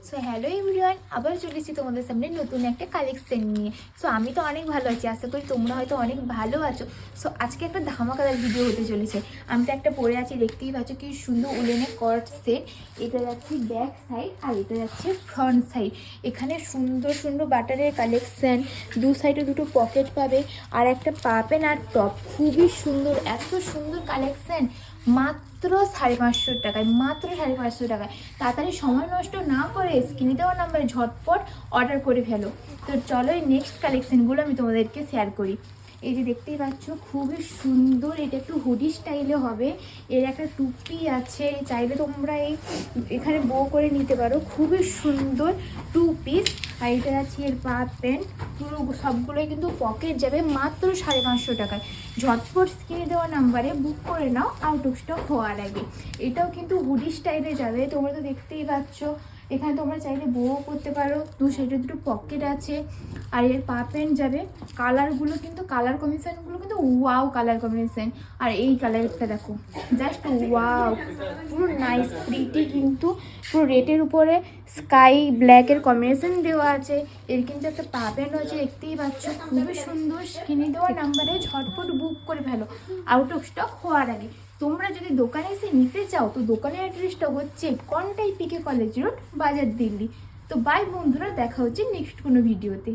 So hello everyone, আবার চলে এসেছি তোমাদের সামনে নতুন একটা কালেকশন নিয়ে। সো আমি তো অনেক ভালো আছি, আশা করি তোমরা হয়তো অনেক ভালো আছো। সো আজকে একটা ধামাকাদার ভিডিও হতে চলেছে। আমি তো একটা পরে আছি, দেখতেই পাচ্ছ কি সুন্দর উলেনের কট সেট। এটা যাচ্ছে ব্যাক সাইড আর এটা যাচ্ছে ফ্রন্ট সাইড। এখানে সুন্দর সুন্দর বাটারের কালেকশান, দু সাইডে দুটো পকেট পাবে আর একটা পাবেন আর টপ। খুবই সুন্দর, এত সুন্দর কালেকশান মাত্র 550 টাকায়, মাত্র 550 টাকায়। তাড়াতাড়ি সময় নষ্ট না করে স্ক্রিনে দেওয়া নাম্বারে ঝটপট অর্ডার করে ফেলো। তো চলো এই নেক্সট কালেকশানগুলো আমি তোমাদেরকে শেয়ার করি। এই যে দেখতেই পাচ্ছ খুবই সুন্দর, এটা একটু হুডি স্টাইলে হবে। এর একটা টুপি আছে, চাইলে তোমরা এখানে বো করে নিতে পারো। খুবই সুন্দর টু পিস। আর এটা আছে এর পা প্যান্ট, পুরো সবগুলোই কিন্তু পকেট যাবে মাত্র 550 টাকায়। ঝটপট স্ক্রিনে দেওয়া নাম্বারে বুক করে নাও আউট অফ স্টক হওয়ার আগে। এটাও কিন্তু হুডি স্টাইলে যাবে, তোমরা তো দেখতেই পাচ্ছ। এখানে তোমরা চাইলে বউ করতে পারো, দু সাইডে দুটো পকেট আছে। আর এর পা প্যান্ট যাবে। কালারগুলো কিন্তু কালার কম্বিনেশানগুলো কিন্তু ওয়াও কালার কম্বিনেশান। আর এই কালারটা দেখো, জাস্ট ওয়াও, পুরো নাইস প্রিটি। কিন্তু পুরো রেটের উপরে স্কাই ব্ল্যাকের কম্বিনেশন দেওয়া আছে। এর কিন্তু একটা পা প্যান্ট আছে, দেখতেই পাচ্ছ খুবই সুন্দর। স্ক্রিনে দেওয়া নাম্বারে ঝটপট বুক করে ফেলো আউট অফ স্টক হওয়ার আগে। তোমরা যদি দোকানে এসে নিতে চাও তো দোকানের অ্যাড্রেসটা হচ্ছে কন্টাই পিকে কলেজ রোড, বাজার, দিল্লি। তো বাই বন্ধুরা, দেখা হচ্ছে নেক্সট কোনো ভিডিওতে।